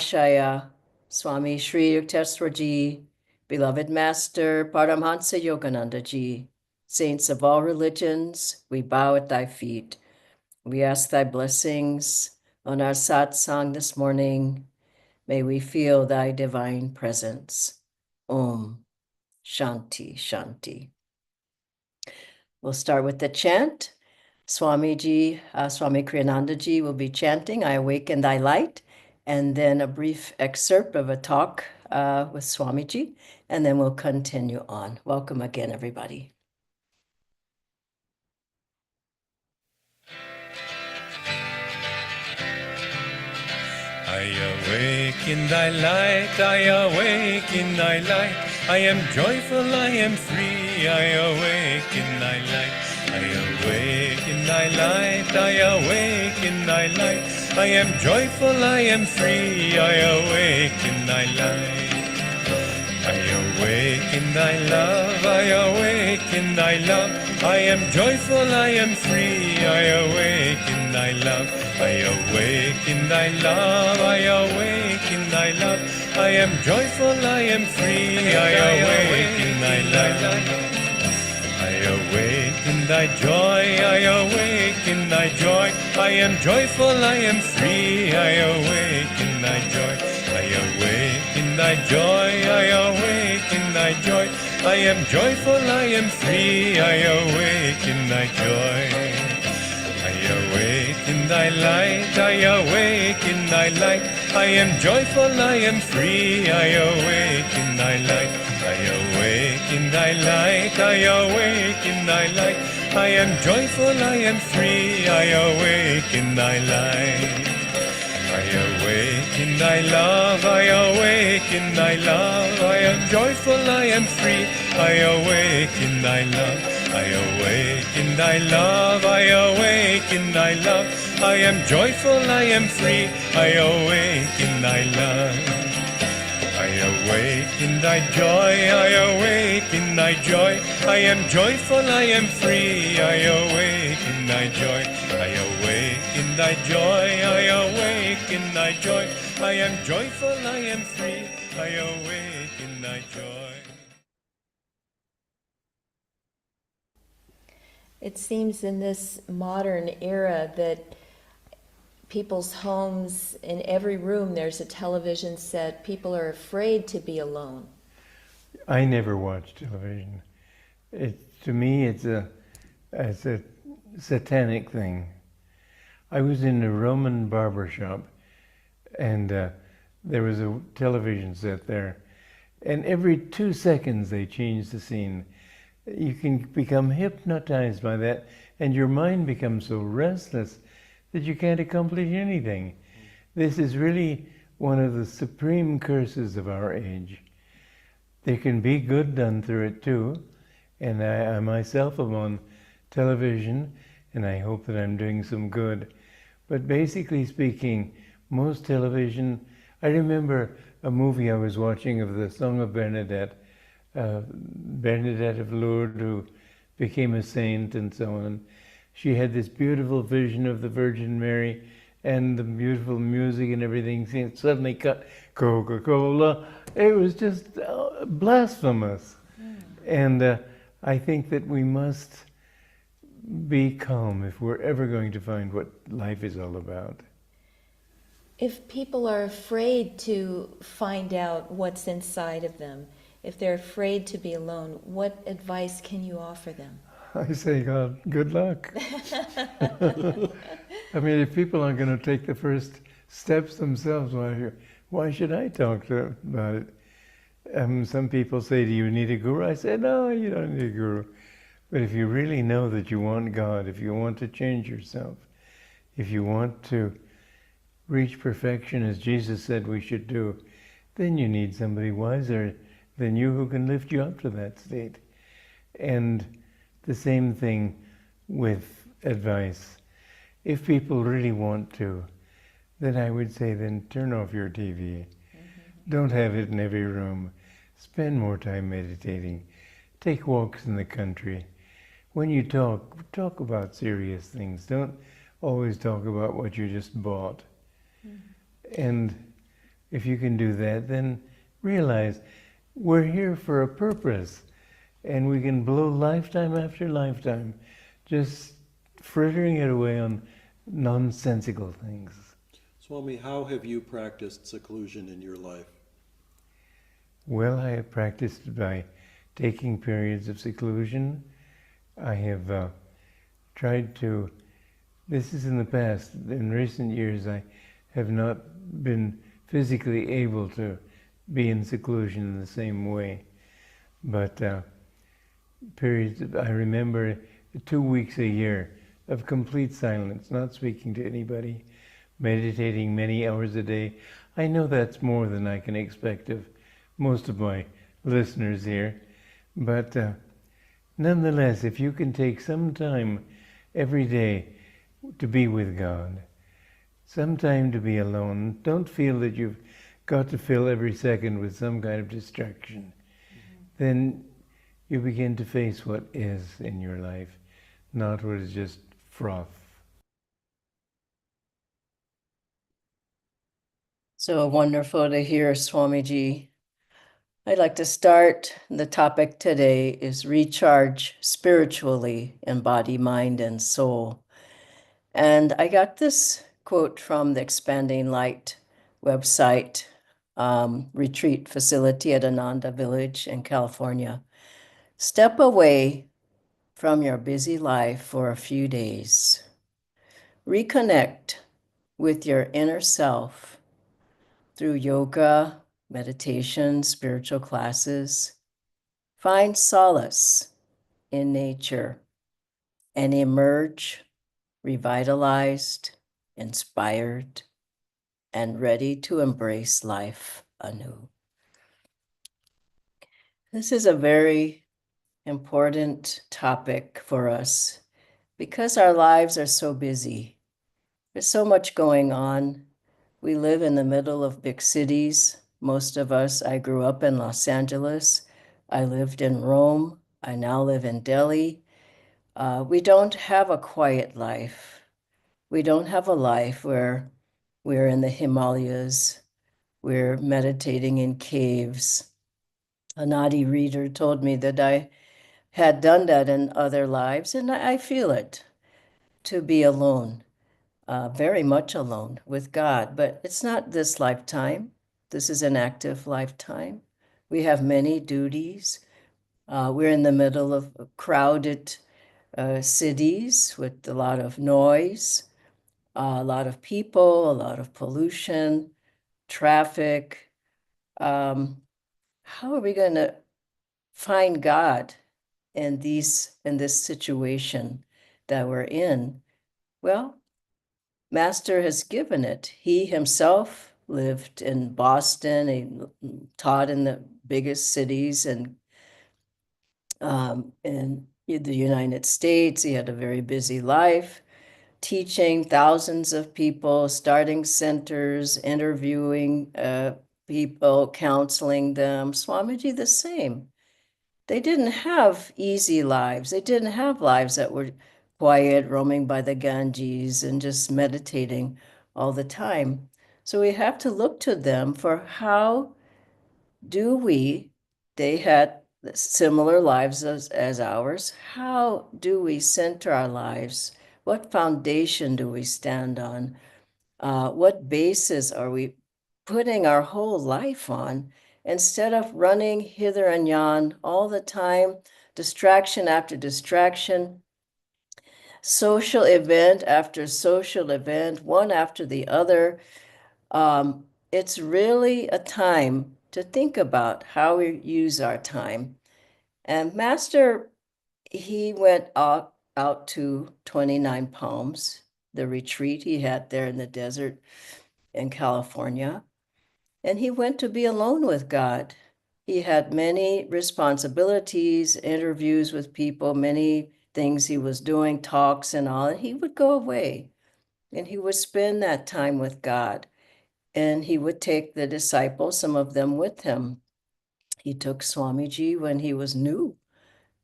Mahashaya, Swami Sri Yukteswar Ji, beloved Master Paramhansa Yogananda Ji, saints of all religions, we bow at thy feet. We ask thy blessings on our satsang this morning. May we feel thy divine presence. Om Shanti Shanti. We'll start with the chant. Swami Kriyananda Ji will be chanting, I awaken thy light, and then a brief excerpt of a talk with Swamiji, and then we'll continue on. Welcome again, everybody. I awake in thy light, I awake in thy light. I am joyful, I am free, I awake in thy light. I awake in thy light, I awake in thy light. I am joyful, I am free, I awake in thy light. I awake in thy love, I awake in thy love. I am joyful, I am free, I awake in thy love. I awake in thy love, I awake in thy love. I am joyful, I am free, I awake in thy love. I awake in thy joy, I awake in thy joy. I am joyful, I am free, I awake in thy joy. I awake in thy joy, I awake in thy joy. I am joyful, I am free, I awake in thy joy. I awake in thy light, I awake in thy light. I am joyful, I am free, I awake in thy light. I awake in thy light, I awake in thy light. I am joyful, I am free, I awake in thy light. I awake in thy love, I awake in thy love. I am joyful, I am free, I awake in thy love. I awake in thy love, I awake in thy love. I am joyful, I am free, I awake in thy love. I awake in thy joy, I awake in thy joy. I am joyful, I am free, I awake in thy joy. I awake in thy joy, I awake in thy joy. I am joyful, I am free, I awake in thy joy. It seems in this modern era that people's homes, in every room there's a television set. People are afraid to be alone. I never watch television. To me, it's a satanic thing. I was in a Roman barber shop, and there was a television set there, and every 2 seconds they changed the scene. You can become hypnotized by that, and your mind becomes so restless that you can't accomplish anything. This is really one of the supreme curses of our age. There can be good done through it too, and I myself am on television, and I hope that I'm doing some good. But basically speaking, most television, I remember a movie I was watching of the Song of Bernadette, Bernadette of Lourdes, who became a saint and so on. She had this beautiful vision of the Virgin Mary and the beautiful music and everything. Suddenly cut Coca-Cola. It was just blasphemous. And I think that we must be calm if we're ever going to find what life is all about. If people are afraid to find out what's inside of them, if they're afraid to be alone, what advice can you offer them? I say, God, good luck. I mean, if people aren't going to take the first steps themselves, why should I talk to them about it? Some people say, do you need a guru? I say, no, you don't need a guru. But if you really know that you want God, if you want to change yourself, if you want to reach perfection as Jesus said we should do, then you need somebody wiser than you who can lift you up to that state. And the same thing with advice. If people really want to, then I would say, then turn off your TV. Don't have it in every room. Spend more time meditating. Take walks in the country. When you talk about serious things. Don't always talk about what you just bought. And if you can do that, then realize we're here for a purpose, and we can blow lifetime after lifetime just frittering it away on nonsensical things. Swami, how have you practiced seclusion in your life? Well, I have practiced by taking periods of seclusion. I have tried to, this is in the past, in recent years I have not been physically able to be in seclusion in the same way. But periods, I remember 2 weeks a year of complete silence, not speaking to anybody, meditating many hours a day. I know that's more than I can expect of most of my listeners here, but nonetheless, if you can take some time every day to be with God, some time to be alone, don't feel that you've got to fill every second with some kind of distraction, then you begin to face what is in your life, not what is just froth. So wonderful to hear, Swamiji. I'd like to start. The topic today is recharge spiritually in body, mind, and soul. And I got this quote from the Expanding Light website, retreat facility at Ananda Village in California. Step away from your busy life for a few days. Reconnect with your inner self through yoga, meditation, spiritual classes. Find solace in nature and emerge revitalized, inspired, and ready to embrace life anew. This is a very important topic for us because our lives are so busy. There's so much going on. We live in the middle of big cities. Most of us, I grew up in Los Angeles. I lived in Rome. I now live in Delhi. We don't have a quiet life. We don't have a life where we're in the Himalayas, we're meditating in caves. A naughty reader told me that I had done that in other lives, and I feel it, to be alone, very much alone with God. But it's not this lifetime. This is an active lifetime. We have many duties. We're in the middle of crowded cities with a lot of noise, a lot of people, a lot of pollution, traffic. How are we going to find God in this situation that we're in? Well, Master has given it. He himself lived in Boston. He taught in the biggest cities and in the United States. He had a very busy life, teaching thousands of people, starting centers, interviewing people, counseling them. Swamiji, the same. They didn't have easy lives. They didn't have lives that were quiet, roaming by the Ganges and just meditating all the time. So we have to look to them for how do we, they had similar lives as ours, how do we center our lives? What foundation do we stand on? What basis are we putting our whole life on instead of running hither and yon all the time, distraction after distraction, social event after social event, one after the other? It's really a time to think about how we use our time. And Master, he went out to 29 Palms, the retreat he had there in the desert in California, and he went to be alone with God. He had many responsibilities, interviews with people, many things he was doing, talks and all, and he would go away and he would spend that time with God. And he would take the disciples, some of them with him. He took Swamiji when he was new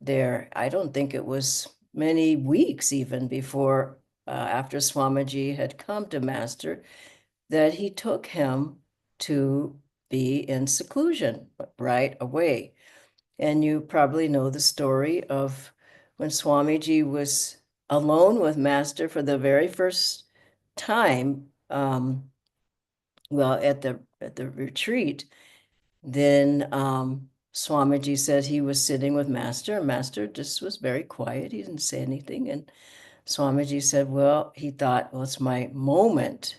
there. I don't think it was many weeks even before, after Swamiji had come to Master, that he took him to be in seclusion right away. And you probably know the story of when Swamiji was alone with Master for the very first time, well, at the retreat. Then Swamiji said he was sitting with Master, and Master just was very quiet. He didn't say anything. And Swamiji said, well, he thought, well, it's my moment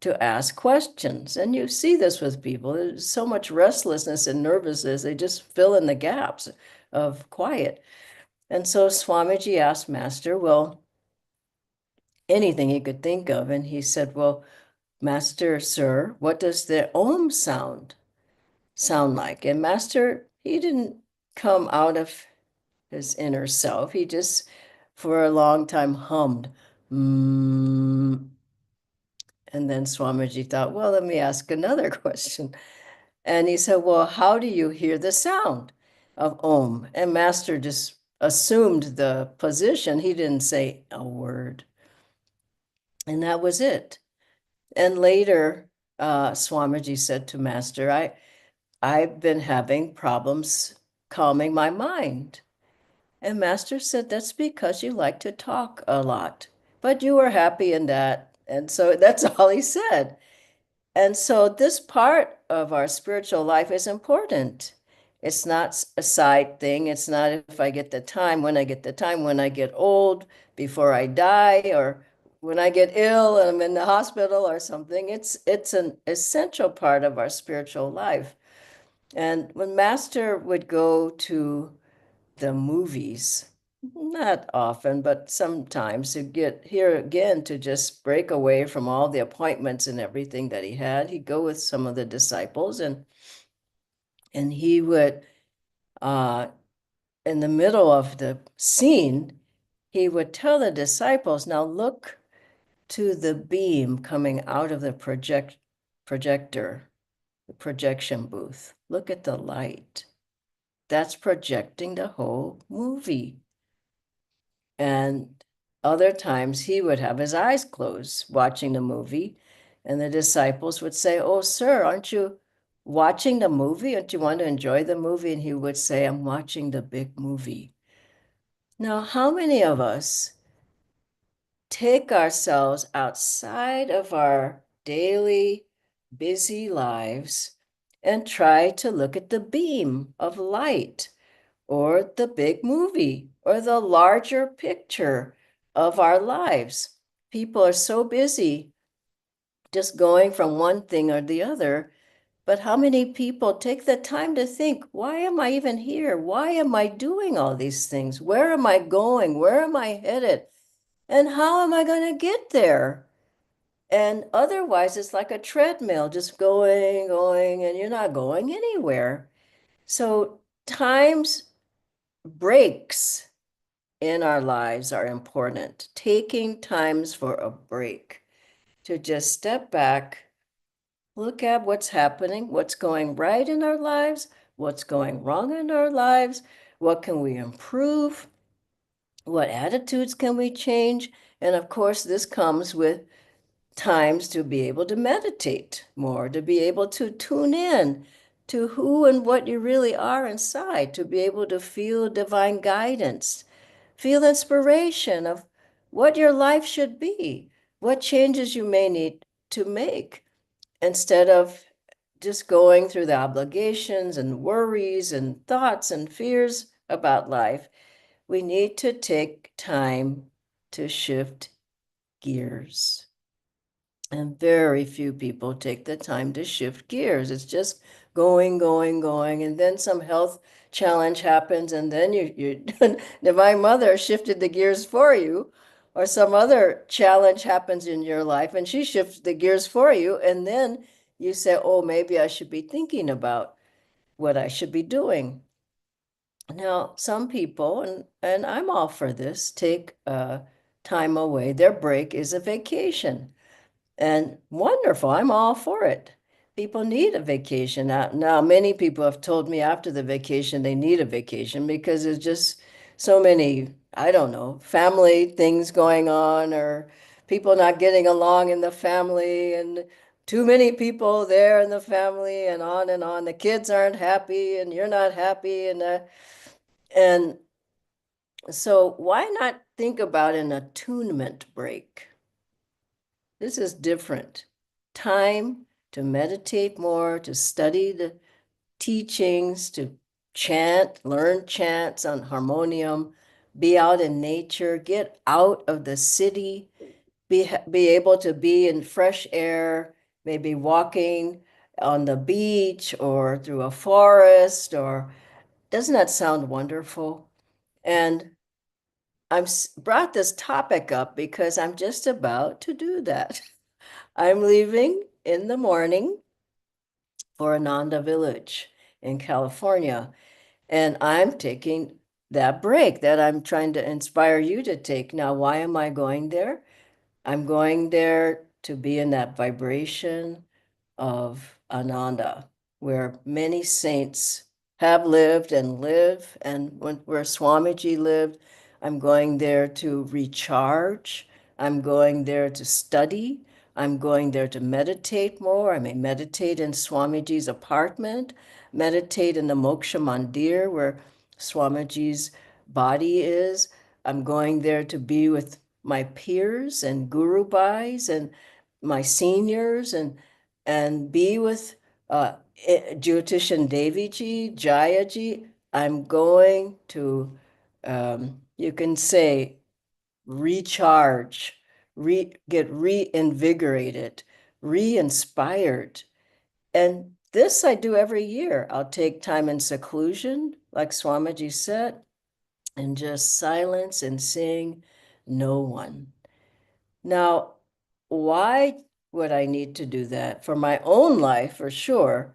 to ask questions. And you see this with people. There's so much restlessness and nervousness. They just fill in the gaps of quiet. And so Swamiji asked Master, well, anything he could think of. And he said, well, Master, sir, what does the Om sound like? And Master, he didn't come out of his inner self. He just, for a long time, hummed. Mm. And then Swamiji thought, well, let me ask another question. And he said, well, how do you hear the sound of Om? And Master just assumed the position. He didn't say a word. And that was it. And later, Swamiji said to Master, I've been having problems calming my mind. And Master said, that's because you like to talk a lot, but you were happy in that. And so that's all he said. And so this part of our spiritual life is important. It's not a side thing. It's not if I get the time, when I get the time, when I get old, before I die, or when I get ill and I'm in the hospital or something. It's an essential part of our spiritual life. And when Master would go to the movies, not often, but sometimes to get here again to just break away from all the appointments and everything that he had. He'd go with some of the disciples and he would in the middle of the scene, he would tell the disciples, now look to the beam coming out of the projector, the projection booth. Look at the light. That's projecting the whole movie. And other times he would have his eyes closed watching the movie, and the disciples would say, oh, sir, aren't you watching the movie? Don't you want to enjoy the movie? And he would say, I'm watching the big movie. Now, how many of us take ourselves outside of our daily busy lives and try to look at the beam of light or the big movie or the larger picture of our lives? People are so busy just going from one thing or the other. But how many people take the time to think, why am I even here? Why am I doing all these things? Where am I going? Where am I headed? And how am I going to get there? And otherwise, it's like a treadmill, just going, going, and you're not going anywhere. So times breaks in our lives are important. Taking times for a break to just step back, look at what's happening, what's going right in our lives, what's going wrong in our lives, what can we improve, what attitudes can we change? And of course, this comes with times to be able to meditate more, to be able to tune in to who and what you really are inside, to be able to feel divine guidance, feel inspiration of what your life should be, what changes you may need to make, instead of just going through the obligations and worries and thoughts and fears about life. We need to take time to shift gears. And very few people take the time to shift gears. It's just going, going, going. And then some health challenge happens, and then you Divine Mother shifted the gears for you, or some other challenge happens in your life, and she shifts the gears for you. And then you say, oh, maybe I should be thinking about what I should be doing. Now, some people, and I'm all for this, take time away. Their break is a vacation. And wonderful, I'm all for it. People need a vacation. Now, many people have told me after the vacation they need a vacation because there's just so many, I don't know, family things going on or people not getting along in the family and too many people there in the family and on and on. The kids aren't happy and you're not happy and so why not think about an attunement break? This is different. Time to meditate more, to study the teachings, to chant, learn chants on harmonium, be out in nature, get out of the city, be able to be in fresh air, maybe walking on the beach or through a forest, or doesn't that sound wonderful? And I've brought this topic up because I'm just about to do that. I'm leaving in the morning for Ananda Village in California, and I'm taking that break that I'm trying to inspire you to take. Now, why am I going there? I'm going there to be in that vibration of Ananda, where many saints have lived and live, and where Swamiji lived. I'm going there to recharge. I'm going there to study. I'm going there to meditate more. I may meditate in Swamiji's apartment, meditate in the Moksha Mandir where Swamiji's body is. I'm going there to be with my peers and guru bhais and my seniors and be with Jyotishan Devi ji, Jaya ji. I'm going to, you can say, recharge, get reinvigorated, re-inspired. And this I do every year. I'll take time in seclusion, like Swamiji said, and just silence and sing no one. Now, why would I need to do that? For my own life, for sure,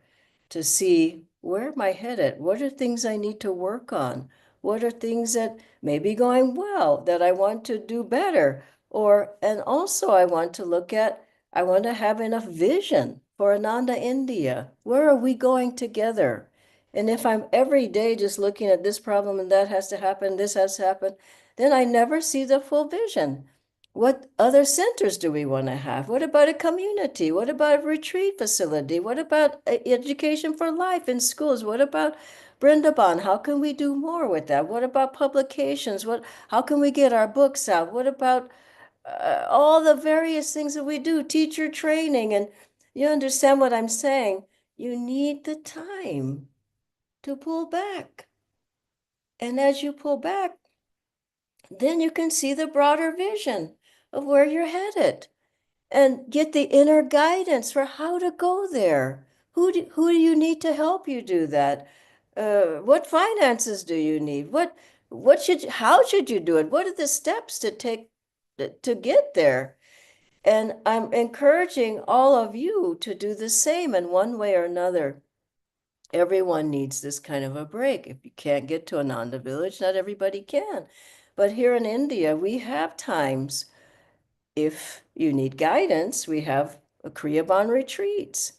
to see where am I headed? What are things I need to work on? What are things that may be going well that I want to do better? And also I want to look at, I want to have enough vision for Ananda India. Where are we going together? And if I'm every day just looking at this problem and that has to happen, this has to happen, then I never see the full vision. What other centers do we want to have? What about a community? What about a retreat facility? What about education for life in schools? What about Brindaban? How can we do more with that? What about publications? How can we get our books out? What about all the various things that we do, teacher training? And you understand what I'm saying? You need the time to pull back. And as you pull back, then you can see the broader vision of where you're headed and get the inner guidance for how to go there. Who do you need to help you do that? What finances do you need? How should you do it? What are the steps to take to get there? And I'm encouraging all of you to do the same in one way or another. Everyone needs this kind of a break. If you can't get to Ananda Village, not everybody can. But here in India, we have times, if you need guidance, we have Kriyaban retreats.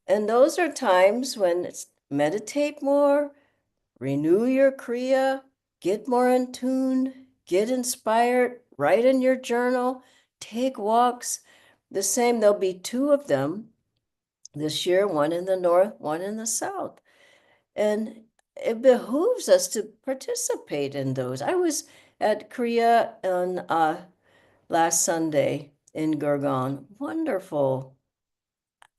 And those are times when it's meditate more, renew your Kriya, get more in tune, get inspired, write in your journal, take walks. The same, there'll be two of them this year, one in the north, one in the south. And it behooves us to participate in those. I was at Kriya on last Sunday in Gurgaon. Wonderful.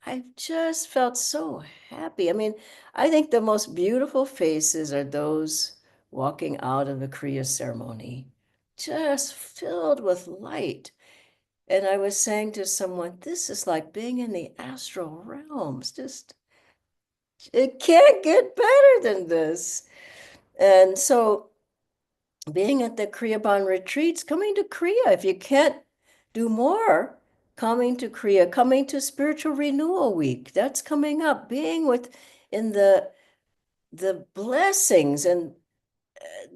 I just felt so happy. I mean, I think the most beautiful faces are those walking out of the Kriya ceremony, just filled with light. And I was saying to someone, this is like being in the astral realms. Just, it can't get better than this. And so being at the Kriyaban retreats, coming to Kriya, if you can't do more, coming to Kriya, coming to Spiritual Renewal Week, that's coming up, being with in the blessings and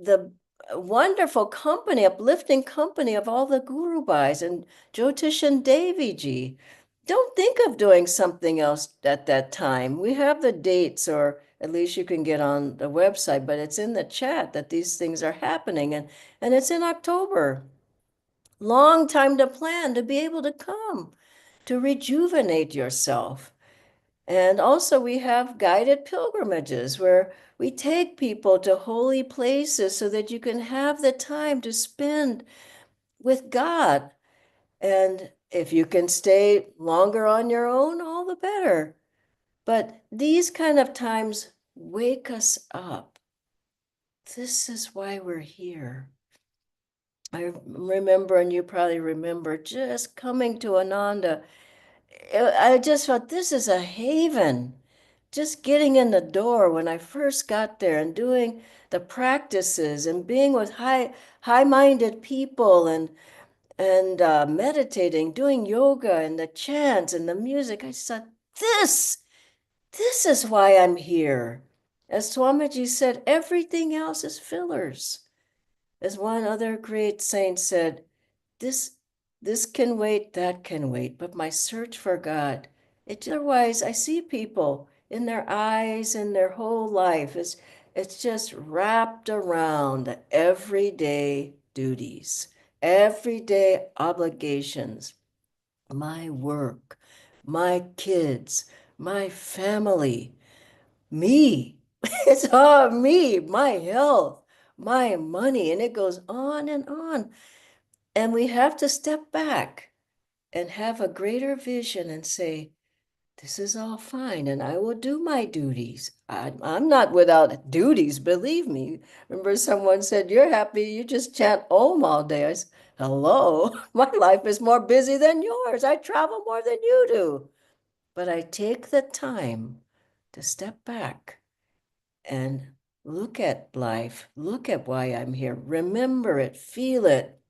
the wonderful company, uplifting company of all the Guru Bhais and Jyotishan Devi ji. Don't think of doing something else at that time. We have the dates, or at least you can get on the website, but it's in the chat that these things are happening, and it's in October. Long time to plan to be able to come. to rejuvenate yourself. And also, we have guided pilgrimages where we take people to holy places so that you can have the time to spend with God. And if you can stay longer on your own, all the better. But these kind of times wake us up. This is why we're here. I remember, and you probably remember, just coming to Ananda. I just thought this is a haven. Just getting in the door when I first got there and doing the practices and being with high-minded people and meditating, doing yoga and the chants and the music. I just thought, this is why I'm here. As Swamiji said, everything else is fillers. As one other great saint said, this this can wait, that can wait, but my search for God, it otherwise I see people in their eyes and their whole life is it's just wrapped around the everyday duties, everyday obligations, my work, my kids, my family, me. It's all me, my health, my money, and it goes on and on. And we have to step back and have a greater vision and say, this is all fine, and I will do my duties. I'm not without duties, believe me. Remember, someone said, you're happy, you just chant Om all day. I said, hello, my life is more busy than yours. I travel more than you do. But I take the time to step back and look at life, look at why I'm here, remember it, feel it,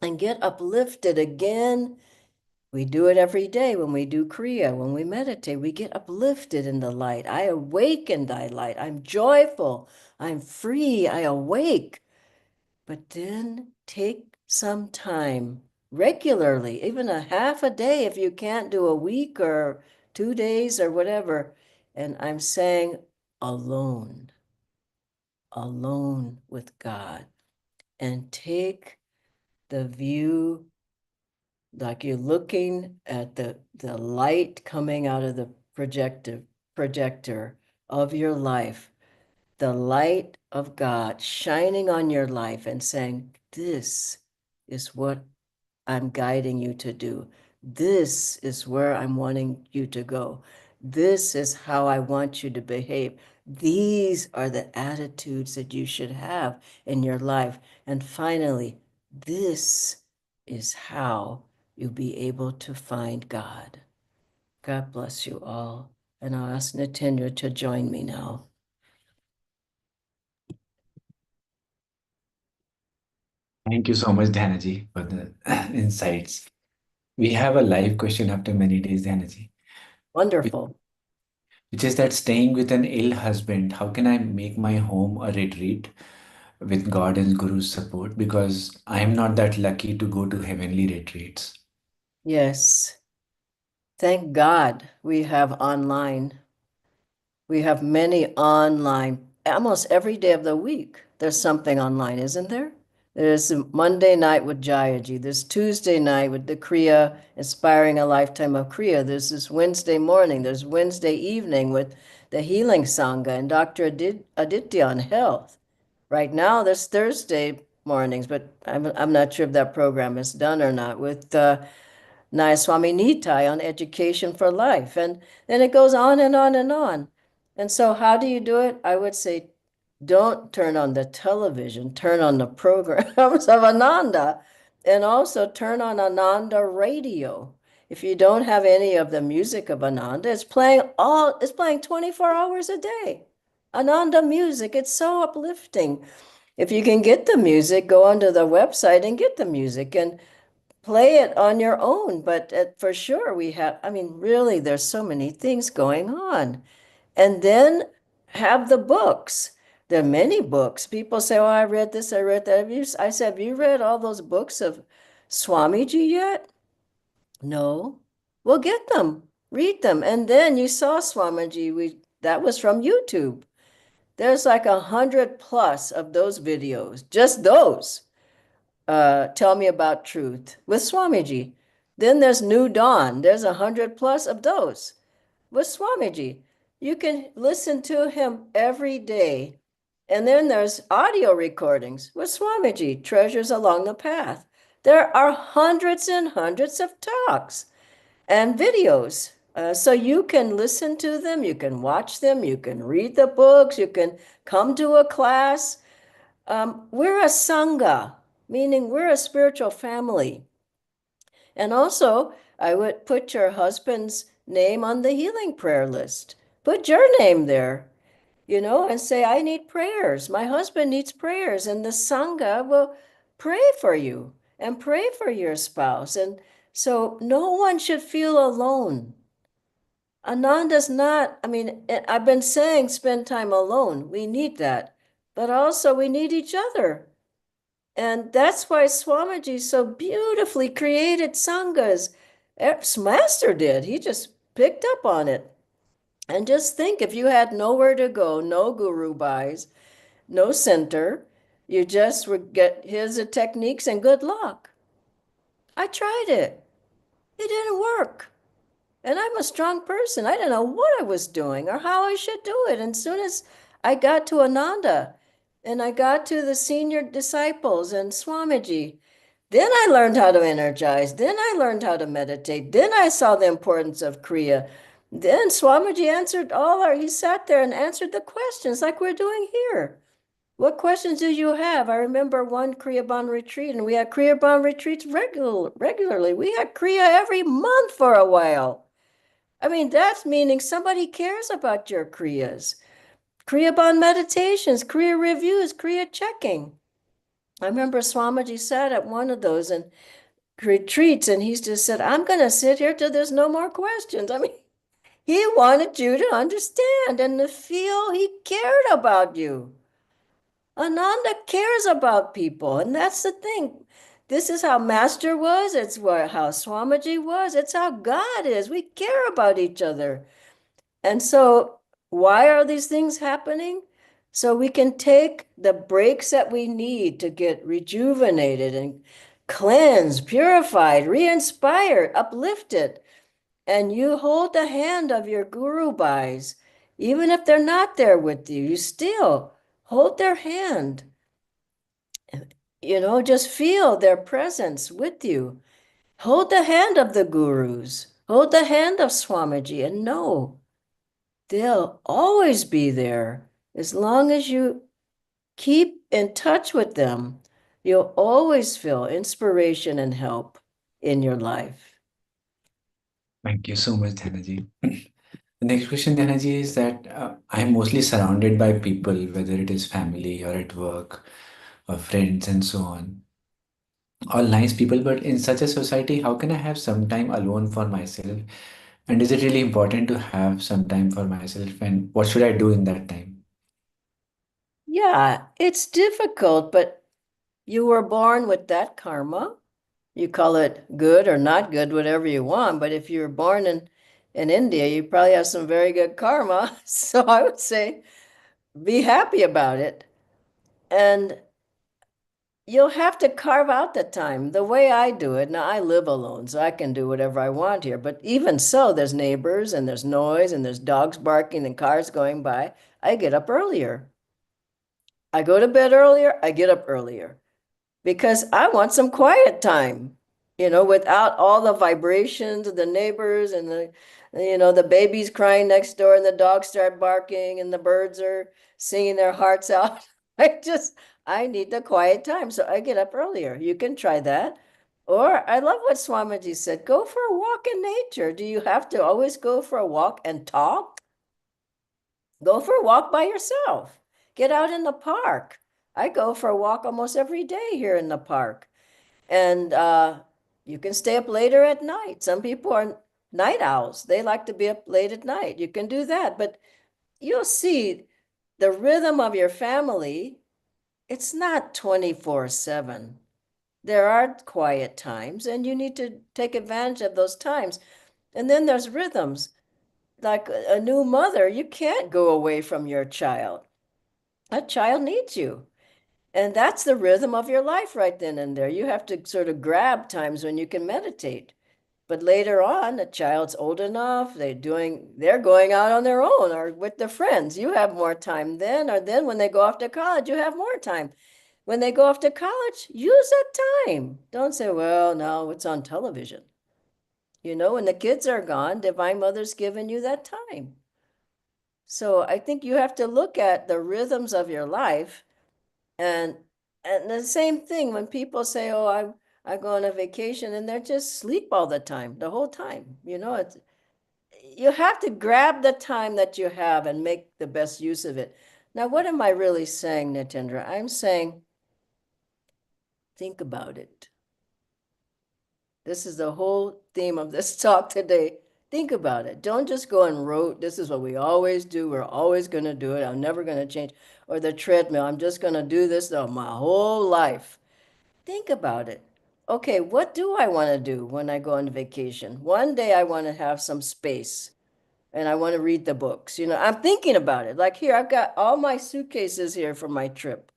and get uplifted again. We do it every day when we do Kriya, when we meditate, we get uplifted in the light. I awake in thy light. I'm joyful. I'm free. I awake. But then take some time regularly, even a half a day if you can't do a week or 2 days or whatever. And I'm saying alone, alone with God. And take the view like you're looking at the light coming out of the projector of your life, the light of God shining on your life and saying, this is what I'm guiding you to do. This is where I'm wanting you to go. This is how I want you to behave. These are the attitudes that you should have in your life. And finally, this is how you'll be able to find God. God bless you all. And I'll ask Nitendra to join me now. Thank you so much, Dhanaji, for the insights. We have a live question after many days, Dhanaji, which Wonderful. which is that staying with an ill husband, how can I make my home a retreat with God and Guru's support? Because I am not that lucky to go to heavenly retreats. Yes. Thank God we have online. We have many online, almost every day of the week. There's something online, isn't there? There's a Monday night with Jayaji. There's Tuesday night with the Kriya, Inspiring a Lifetime of Kriya. There's this Wednesday morning. There's Wednesday evening with the Healing Sangha and Dr. Aditya on health. Right now, there's Thursday mornings, but I'm not sure if that program is done or not, with Nayaswami Nitai on education for life. And then it goes on and on and on. And so, how do you do it? I would say, don't turn on the television, turn on the programs of Ananda, and also turn on Ananda radio. If you don't have any of the music of Ananda, it's playing 24 hours a day. Ananda music, it's so uplifting. If you can get the music, go onto the website and get the music and play it on your own. But for sure, I mean, really, there's so many things going on. And then have the books. There are many books. People say, oh, I read this, I read that. I said, have you read all those books of Swamiji yet? No. Well, get them, read them. And then you saw Swamiji, that was from YouTube. There's like 100 plus of those videos, just those. Tell Me About Truth with Swamiji. Then there's New Dawn. There's 100+ of those with Swamiji. You can listen to him every day. And then there's audio recordings with Swamiji, Treasures Along the Path. There are hundreds and hundreds of talks and videos. So you can listen to them, you can watch them, you can read the books, you can come to a class. We're a sangha, meaning we're a spiritual family. And also, I would put your husband's name on the healing prayer list. Put your name there, and say, I need prayers. My husband needs prayers. And the Sangha will pray for you and pray for your spouse. And so no one should feel alone. Ananda's not, I've been saying spend time alone. We need that. But also, we need each other. And that's why Swamiji so beautifully created sanghas. Master did. He just picked up on it. And just think, if you had nowhere to go, no guru buys, no center, you just would get his techniques and good luck. I tried it. It didn't work. And I'm a strong person. I didn't know what I was doing or how I should do it. And as soon as I got to Ananda and I got to the senior disciples and Swamiji, then I learned how to energize. Then I learned how to meditate. Then I saw the importance of Kriya. Then Swamiji answered he sat there and answered the questions like we're doing here. What questions do you have? I remember one Kriya Bond retreat, and we had Kriya Bond retreats regularly. We had Kriya every month for a while. That's meaning somebody cares about your Kriyas. Kriya Bond meditations, Kriya reviews, Kriya checking. I remember Swamiji sat at one of those and retreats, and he just said, I'm going to sit here till there's no more questions. He wanted you to understand and to feel he cared about you. Ananda cares about people, and that's the thing. This is how Master was. It's how Swamiji was. It's how God is. We care about each other. And so, why are these things happening? So we can take the breaks that we need to get rejuvenated and cleansed, purified, re-inspired, uplifted. And you hold the hand of your guru bhais. Even if they're not there with you, you still hold their hand. Just feel their presence with you. Hold the hand of the gurus. Hold the hand of Swamiji and know they'll always be there as long as you keep in touch with them. You'll always feel inspiration and help in your life. Thank you so much, Dhanaji. The next question, Dhanaji, is that I'm mostly surrounded by people, whether it is family or at work or friends and so on. All nice people, but in such a society, how can I have some time alone for myself? And is it really important to have some time for myself? And what should I do in that time? Yeah, it's difficult, but you were born with that karma. You call it good or not good, whatever you want. But if you were born in India, you probably have some very good karma. So I would say be happy about it. And you'll have to carve out the time. The way I do it, now I live alone, so I can do whatever I want here. But even so, there's neighbors and there's noise and there's dogs barking and cars going by. I get up earlier. I go to bed earlier, I get up earlier because I want some quiet time, without all the vibrations of the neighbors and the babies crying next door and the dogs start barking and the birds are singing their hearts out. I need the quiet time. So I get up earlier. You can try that. Or I love what Swamiji said, go for a walk in nature. Do you have to always go for a walk and talk? Go for a walk by yourself. Get out in the park. I go for a walk almost every day here in the park. And you can stay up later at night. Some people are night owls. They like to be up late at night. You can do that. But you'll see the rhythm of your family, it's not 24/7. There are quiet times, and you need to take advantage of those times. And then there's rhythms. Like a new mother, you can't go away from your child. A child needs you. And that's the rhythm of your life right then and there. You have to sort of grab times when you can meditate. But later on, the child's old enough, they're going out on their own or with their friends. You have more time then, or then when they go off to college, you have more time. When they go off to college, use that time. Don't say, well, no, it's on television. When the kids are gone, Divine Mother's given you that time. So I think you have to look at the rhythms of your life and the same thing when people say, oh, I go on a vacation and they're just sleep all the time, the whole time. You have to grab the time that you have and make the best use of it. Now, what am I really saying, Nitendra? I'm saying, think about it. This is the whole theme of this talk today. Think about it. Don't just go and rote, this is what we always do. We're always going to do it. I'm never going to change. Or the treadmill, I'm just going to do this my whole life. Think about it. Okay, what do I want to do when I go on vacation? One day I want to have some space and I want to read the books. I'm thinking about it. Like here, I've got all my suitcases here for my trip.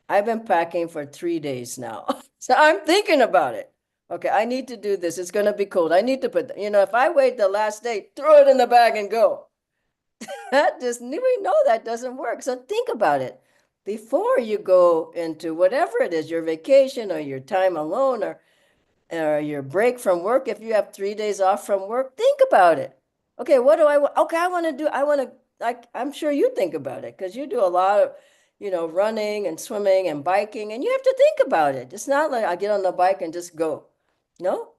I've been packing for 3 days now. So I'm thinking about it. Okay, I need to do this. It's going to be cold. I need to if I wait the last day, throw it in the bag and go. We know that doesn't work. So think about it before you go into whatever it is, your vacation or your time alone or your break from work. If you have 3 days off from work, think about it. Okay, what do I want? Okay, I want to, like, I'm sure you think about it because you do a lot of, running and swimming and biking, and you have to think about it. It's not like I get on the bike and just go. No,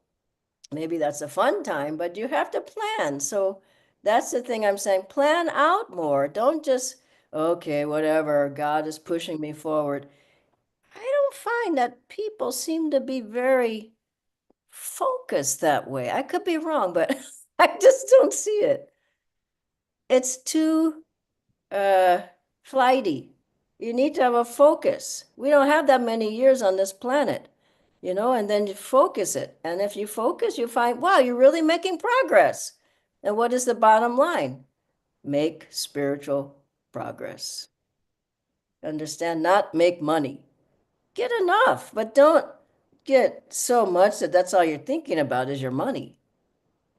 maybe that's a fun time, but you have to plan. So that's the thing I'm saying. Plan out more. Don't just, okay, whatever, God is pushing me forward. I don't find that people seem to be very focused that way. I could be wrong, but I just don't see it. It's too uh, flighty. You need to have a focus. We don't have that many years on this planet, and then you focus it. And if you focus, you find, wow, you're really making progress. And what is the bottom line? Make spiritual progress. Understand? Not make money. Get enough, but don't get so much that that's all you're thinking about is your money.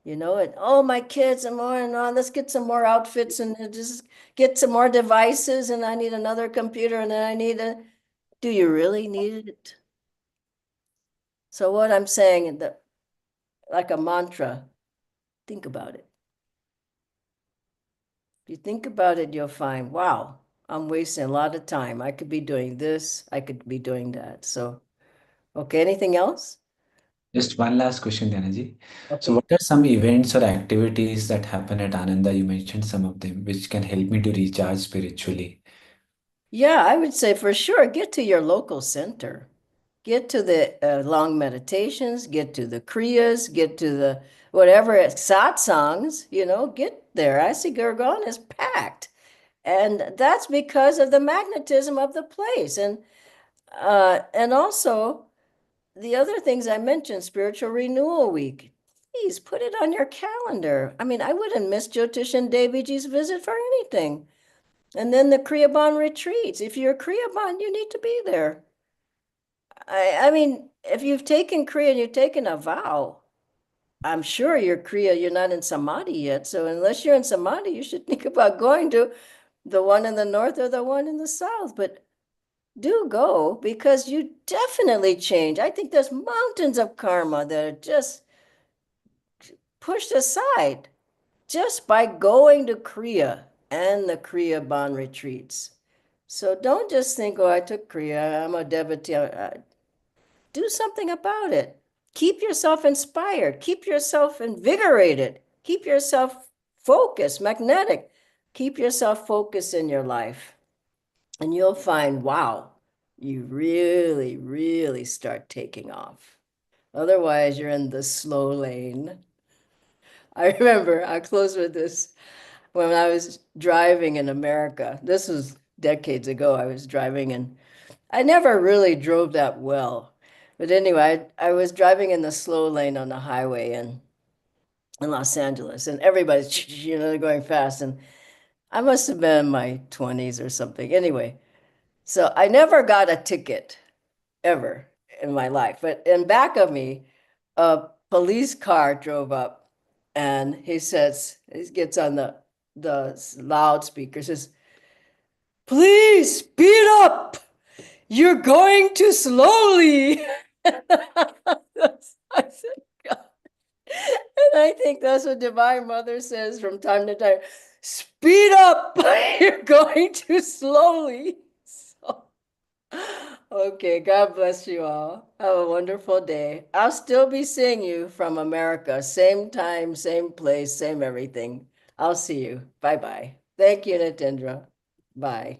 And oh, my kids and more and on, let's get some more outfits and just get some more devices and I need another computer and then do you really need it? So what I'm saying, like a mantra, think about it. If you think about it, you'll find, wow, I'm wasting a lot of time. I could be doing this, I could be doing that. So, okay, anything else? Just one last question, Dhanaji. So, Okay. what are some events or activities that happen at Ananda? You mentioned some of them, which can help me to recharge spiritually. Yeah, I would say for sure, get to your local center. Get to the long meditations, get to the kriyas, get to the whatever satsangs, get there. I see Gurgaon is packed. And that's because of the magnetism of the place. And also the other things I mentioned, Spiritual Renewal Week. Please put it on your calendar. I mean, I wouldn't miss Jyotish and Deviji's visit for anything. And then the Kriyaban retreats. If you're a Kriyaban, you need to be there. I mean, if you've taken Kriya and you've taken a vow, I'm sure you're not in Samadhi yet. So unless you're in Samadhi, you should think about going to the one in the north or the one in the south. But do go because you definitely change. I think there's mountains of karma that are just pushed aside just by going to Kriya and the Kriya Ban retreats. So don't just think, oh, I took Kriya, I'm a devotee. Do something about it. Keep yourself inspired. Keep yourself invigorated. Keep yourself focused, magnetic. Keep yourself focused in your life. And you'll find, wow, you really, really start taking off. Otherwise, you're in the slow lane. I remember, I close with this. When I was driving in America, this was decades ago, I was driving and I never really drove that well. But anyway, I was driving in the slow lane on the highway in Los Angeles, and everybody's, they're going fast. And I must have been in my 20s or something. Anyway, so I never got a ticket ever in my life. But in back of me, a police car drove up, and he gets on the loudspeaker, says, "Please speed up. You're going too slowly." I said, "God." And I think that's what Divine Mother says from time to time. Speed up. You're going too slowly. So, okay, God bless you all. Have a wonderful day. I'll still be seeing you from America. Same time, same place, same everything. I'll see you. Bye-bye. Thank you, Natendra. Bye.